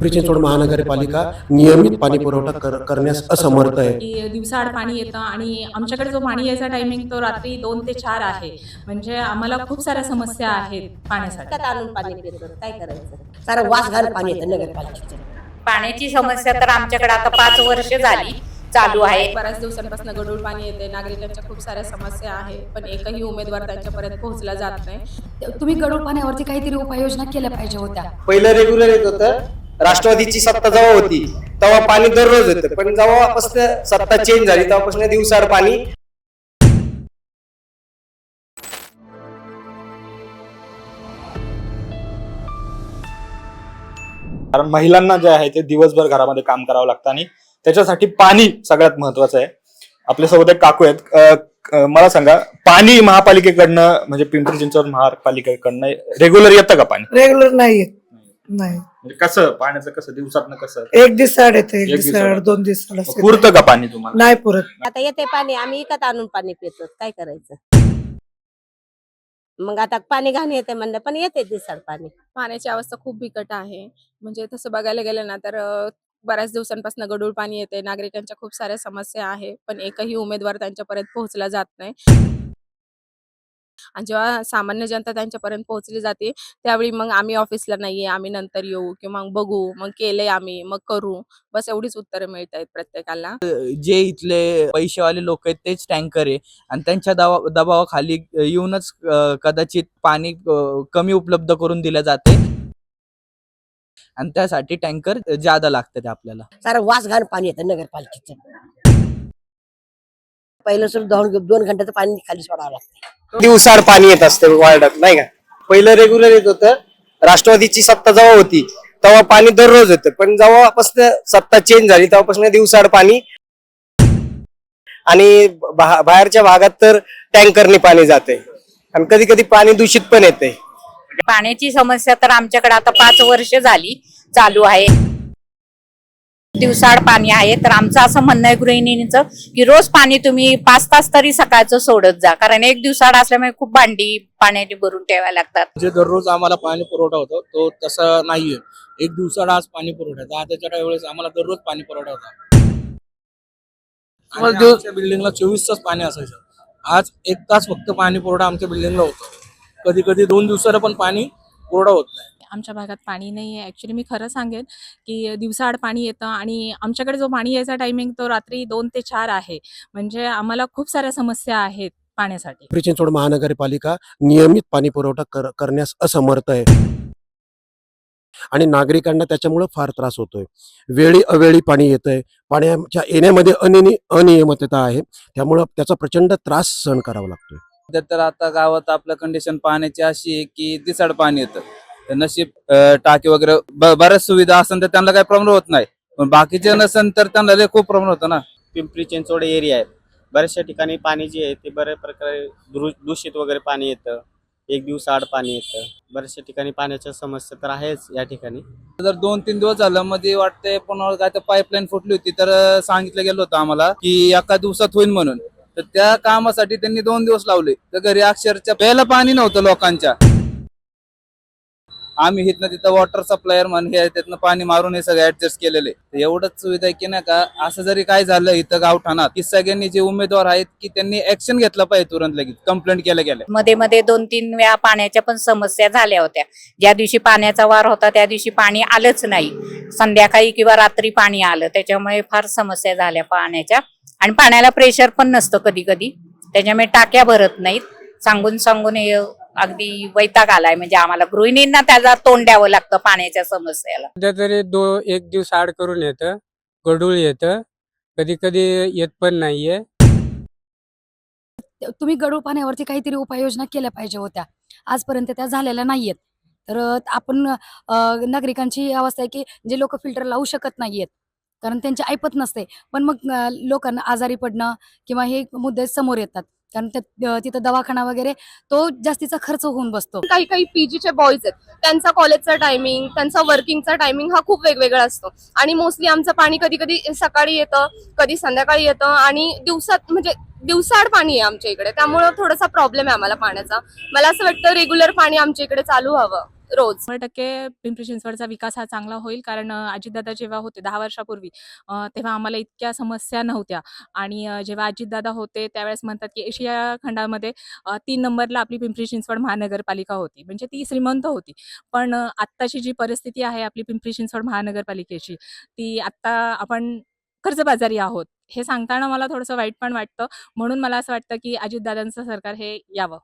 पिंपरी चिंचवड महानगरपालिका नियमित पाणी पुरवठा करण्यास असमर्थ आहे. की दिवसाआड पाणी येतं आणि आमच्याकडे जो पाणी यायचा टायमिंग तो रात्री 2 ते 4 आहे. म्हणजे आम्हाला खूप साऱ्या समस्या आहेत पाण्यासाठी. विकत आणून पाणी पितो, काय करायचं? सारं वास घाण पाणी येतं नगरपालिकेचं. पाण्याची समस्या तर आमच्याकडे आता 5 वर्ष झाली चालू आहे. बऱ्याच दिवसांपासून गढूळ पाणी येते. नागरिकांच्या खूप साऱ्या समस्या आहेत, पण एकही उमेदवार त्यांच्यापर्यंत पोहोचला जात नाही. तुम्ही गढूळ पाण्यावरती काहीतरी उपाययोजना केल्या पाहिजे होत्या. पहिलं रेग्युलर येत होतं, राष्ट्रवादीची सत्ता जेव्हा होती तेव्हा पाणी दररोज येतं, पण जेव्हापासून सत्ता चेंज झाली तेव्हापासून दिवसाआड पाणी. कारण महिलांना जे आहे ते दिवसभर घरामध्ये काम करावं लागतं आणि त्याच्यासाठी पाणी सगळ्यात महत्वाचं आहे. आपल्यासोबत एक काकू आहेत. मला सांगा, पाणी महापालिकेकडनं म्हणजे पिंपरी चिंचवड महापालिकेकडनं रेग्युलर येतं का पाणी? रेग्युलर नाही येत. नाही, म्हणजे कसं पाण्याचं कसं दिवसातनं कसं? एक दिवसाआड येते, एक एक दिवसाआड, दिवसाआड. 2 दिवसाआड पुरतं का पाणी तुम्हाला? नाही पुरत. आता येते पाणी, आम्ही विकत आणून पाणी पितो, काय करायचं? मग आता पाणी घाण येते म्हणलं, पण येते दिवसाआड पाणी. पाण्याची अवस्था खूप बिकट आहे. म्हणजे तसं बघायला गेलं ना तर बऱ्याच दिवसांपासून गढूळ पाणी येते. नागरिकांच्या खूप साऱ्या समस्या आहे, पण एकही उमेदवार त्यांच्यापर्यंत पोहोचला जात नाही. आणि जेव्हा सामान्य जनता त्यांच्यापर्यंत पोहोचली जाते त्यावेळी मग आम्ही ऑफिसला नाहीये, आम्ही नंतर येऊ किंवा मग बघू, मग केलंय आम्ही, मग करू, बस एवढीच उत्तरं मिळत आहेत प्रत्येकाला. जे इथले पैसेवाले लोक आहेत तेच टँकर आहे आणि त्यांच्या दबावाखाली येऊनच कदाचित पाणी कमी उपलब्ध करून दिलं जाते आणि त्यासाठी टँकर ज्यादा लागतात आपल्याला. सारं वास घाण पाणी येतं नगरपालिकेचं. पहिलं सुद्धा 2 घंट्याचं पाणी खाली सोडावं लागतं. दिवसाआड पाणी येत असतं वार्डात, नाही का? पहिलं रेग्युलर येत होतं, राष्ट्रवादीची सत्ता जेव्हा होती तेव्हा पाणी दररोज येतं, पण जेव्हापासून सत्ता चेंज झाली तेव्हापासून दिवसाआड पाणी. आणि बाहेरच्या भागात तर टँकरने पाणी जाते आणि कधी कधी पाणी दूषित पण येते. पाण्याची समस्या तर आमच्याकडे आता 5 वर्ष झाली चालू आहे. दिवसाआड पाणी आहे, तर आमचं असं म्हणणं आहे गृहिणींचं की रोज पाणी तुम्ही 5 तास तरी सकाळचं सोडत जा, कारण एक दिवसाआड असल्यामुळे खूप भांडी पाण्याची भरून ठेवायला लागतात. जे दररोज आम्हाला पाणी पुरवठा होतो तो तसा नाहीये. एक दिवसाआड आज पाणी पुरवठा, आताच्या काही वेळेस आम्हाला दररोज पाणी पुरवठा होता. आमच्या बिल्डिंगला 24 तास पाणी असायचं. आज 1 तास फक्त पाणी पुरवठा आमच्या बिल्डिंगला होतो. कधी कधी 2 दिवसाला पण पाणी पुरवठा होत नाही. आमच्या भागात पाणी नाही आहे. ॲक्च्युली मी खरं सांगेन की दिवसाआड पाणी येतं आणि आमच्याकडे जो पाणी यायचा टायमिंग तो रात्री 2 ते 4 आहे. म्हणजे आम्हाला खूप साऱ्या समस्या आहेत पाण्यासाठी. पिंपरी चिंचवड महानगरपालिका नियमित पाणी पुरवठा करण्यास असमर्थ आहे आणि नागरिकांना त्याच्यामुळे फार त्रास होतोय. वेळी अवेळी पाणी येतंय, पाण्याच्या येण्यामध्ये अनियमितता आहे, त्यामुळं त्याचा प्रचंड त्रास सहन करावा लागतोय. तर आता गावात आपलं कंडिशन पाण्याची अशी आहे की दिवसाआड पाणी येतं. नशीब टाकी वगैरे बऱ्याच सुविधा असेल तर त्यांना काही प्रॉब्लेम होत नाही, पण बाकीचे नसेल तर त्यांना लय खूप प्रॉब्लेम होतो ना. पिंपरी चिंचवड एरिया आहे, बऱ्याचशा ठिकाणी पाणी जे आहे ते बऱ्याच प्रकारे दूषित वगैरे पाणी येतं, एक दिवसाआड पाणी येतं. बऱ्याचशा ठिकाणी पाण्याच्या समस्या तर आहेच या ठिकाणी. जर 2-3 दिवस झालं मध्ये वाटतंय पुन्हा काय तर पाईपलाईन फुटली होती, तर सांगितलं गेलं होतं आम्हाला की एका दिवसात होईल म्हणून. तर त्या कामासाठी त्यांनी 2 दिवस लावले, तर घरी अक्षरशः प्यायला पाणी नव्हतं लोकांच्या. आम्ही इथनं तिथं वॉटर सप्लायर म्हणून हे त्यातनं पाणी मारून हे सगळं ऍडजस्ट केलेले. एवढंच सुविधा आहे की नाही का, असं जरी काय झालं इथं गावठाणात की सगळ्यांनी जे उमेदवार आहेत की त्यांनी ऍक्शन घेतलं पाहिजे, तुरंत लगेच कंप्लेंट केल्या गेल्या. मध्ये मध्ये 2-3 वेळा पाण्याच्या पण समस्या झाल्या होत्या. ज्या दिवशी पाण्याचा वार होता त्या दिवशी पाणी आलंच नाही, संध्याकाळी किंवा रात्री पाणी आलं, त्याच्यामुळे फार समस्या झाल्या पाण्याच्या. आणि पाण्याला प्रेशर पण नसतं कधी कधी, त्याच्यामुळे टाक्या भरत नाहीत. सांगून अगदी वैताग आलाय. म्हणजे आम्हाला गृहिणींना त्याला तोंड द्यावं लागतं पाण्याच्या समस्याला. सध्या तरी 1 दिवस आड करून येतं, गढूळ येतं, कधी कधी येत पण नाहीये. तुम्ही गढूळ पाण्यावरती काहीतरी उपाययोजना केल्या पाहिजे होत्या. आजपर्यंत त्या झालेल्या नाहीयेत. तर आपण नागरिकांची अवस्था आहे की जे लोक फिल्टर लावू शकत नाहीयेत कारण त्यांची ऐपत नसते, पण मग लोकांना आजारी पडणं किंवा हे मुद्दे समोर येतात. कारण तिथं दवाखाना वगैरे तो जास्तीचा खर्च होऊन बसतो. काही पीजीचे बॉईज आहेत, त्यांचा कॉलेजचा टायमिंग, त्यांचा वर्किंगचा टायमिंग हा खूप वेगवेगळा असतो आणि मोस्टली आमचं पाणी कधी कधी सकाळी येतं, कधी संध्याकाळी येतं आणि दिवसाआड पाणी आहे आमच्या इकडे, त्यामुळे थोडासा प्रॉब्लेम आहे आम्हाला पाण्याचा. मला असं वाटतं रेग्युलर पाणी आमच्या इकडे चालू हवं. रोज. 100% पिंपरी चिंचवडचा विकास हा चांगला होईल, कारण अजितदादा जेव्हा होते 10 वर्षापूर्वी, तेव्हा आम्हाला इतक्या समस्या नव्हत्या. आणि जेव्हा अजितदादा होते त्यावेळेस म्हणतात की एशिया खंडामध्ये 3 नंबरला आपली पिंपरी चिंचवड महानगरपालिका होती, म्हणजे ती श्रीमंत होती. पण आत्ताची जी परिस्थिती आहे आपली पिंपरी चिंचवड महानगरपालिकेची, ती आत्ता आपण कर्जबाजारी आहोत. हे सांगताना मला थोडंसं वाईट पण वाटतं. म्हणून मला असं वाटतं की अजितदादांचं सरकार हे यावं.